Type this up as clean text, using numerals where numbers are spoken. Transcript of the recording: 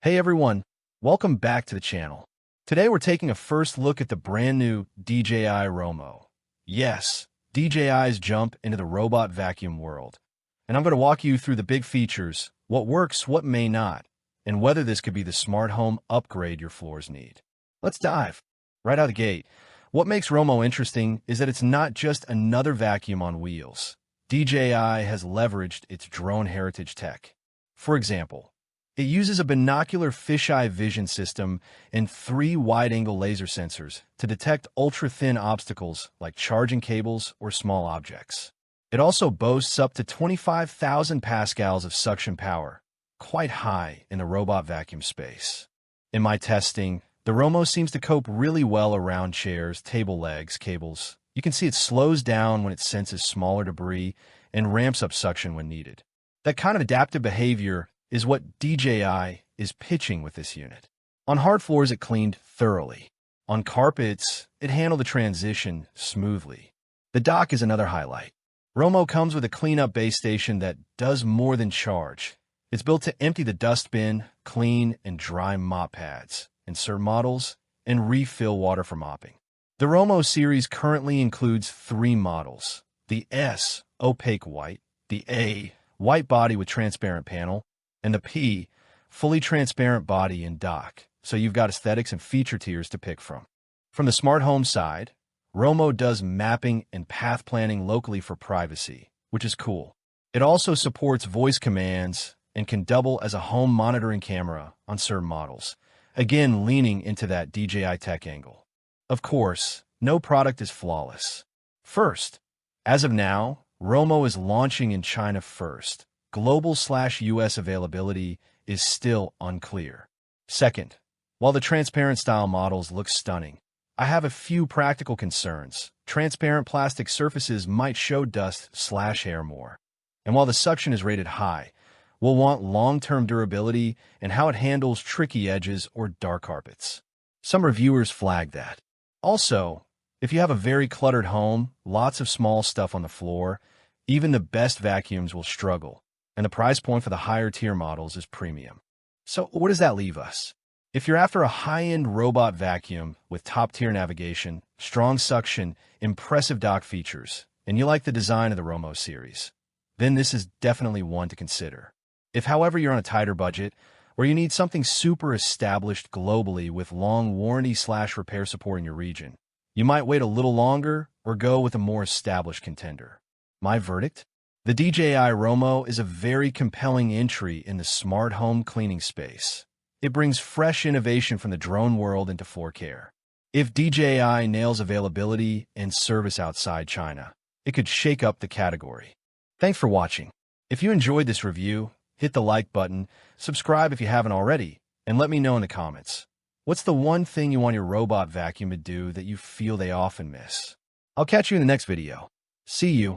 Hey everyone, welcome back to the channel. Today we're taking a first look at the brand new DJI Romo. Yes, DJI's jump into the robot vacuum world. And I'm going to walk you through the big features, what works, what may not, and whether this could be the smart home upgrade your floors need. Let's dive. Right out the gate, what makes Romo interesting is that it's not just another vacuum on wheels. DJI has leveraged its drone heritage tech. For example, it uses a binocular fisheye vision system and 3 wide-angle laser sensors to detect ultra-thin obstacles like charging cables or small objects. It also boasts up to 25,000 pascals of suction power, quite high in the robot vacuum space. In my testing, the Romo seems to cope really well around chairs, table legs, cables. You can see it slows down when it senses smaller debris and ramps up suction when needed. That kind of adaptive behavior is what DJI is pitching with this unit. On hard floors, it cleaned thoroughly. On carpets, it handled the transition smoothly. The dock is another highlight. Romo comes with a cleanup base station that does more than charge. It's built to empty the dust bin, clean and dry mop pads, insert models, and refill water for mopping. The Romo series currently includes 3 models: the S, opaque white, the A, white body with transparent panel, and the P, fully transparent body and dock, so you've got aesthetics and feature tiers to pick from. From the smart home side, Romo does mapping and path planning locally for privacy, which is cool. It also supports voice commands and can double as a home monitoring camera on certain models, again leaning into that DJI tech angle. Of course, no product is flawless. First, as of now, Romo is launching in China first. Global/US availability is still unclear. Second, while the transparent style models look stunning, I have a few practical concerns. Transparent plastic surfaces might show dust/hair more. And while the suction is rated high, we'll want long-term durability and how it handles tricky edges or dark carpets. Some reviewers flag that. Also, if you have a very cluttered home, lots of small stuff on the floor, even the best vacuums will struggle, and the price point for the higher tier models is premium. So what does that leave us? If you're after a high-end robot vacuum with top-tier navigation, strong suction, impressive dock features, and you like the design of the Romo series, then this is definitely one to consider. If, however, you're on a tighter budget, or you need something super established globally with long warranty/repair support in your region, you might wait a little longer or go with a more established contender. My verdict? The DJI Romo is a very compelling entry in the smart home cleaning space. It brings fresh innovation from the drone world into floor care. If DJI nails availability and service outside China, it could shake up the category. Thanks for watching. If you enjoyed this review, hit the like button, subscribe if you haven't already, and let me know in the comments. What's the one thing you want your robot vacuum to do that you feel they often miss? I'll catch you in the next video. See you.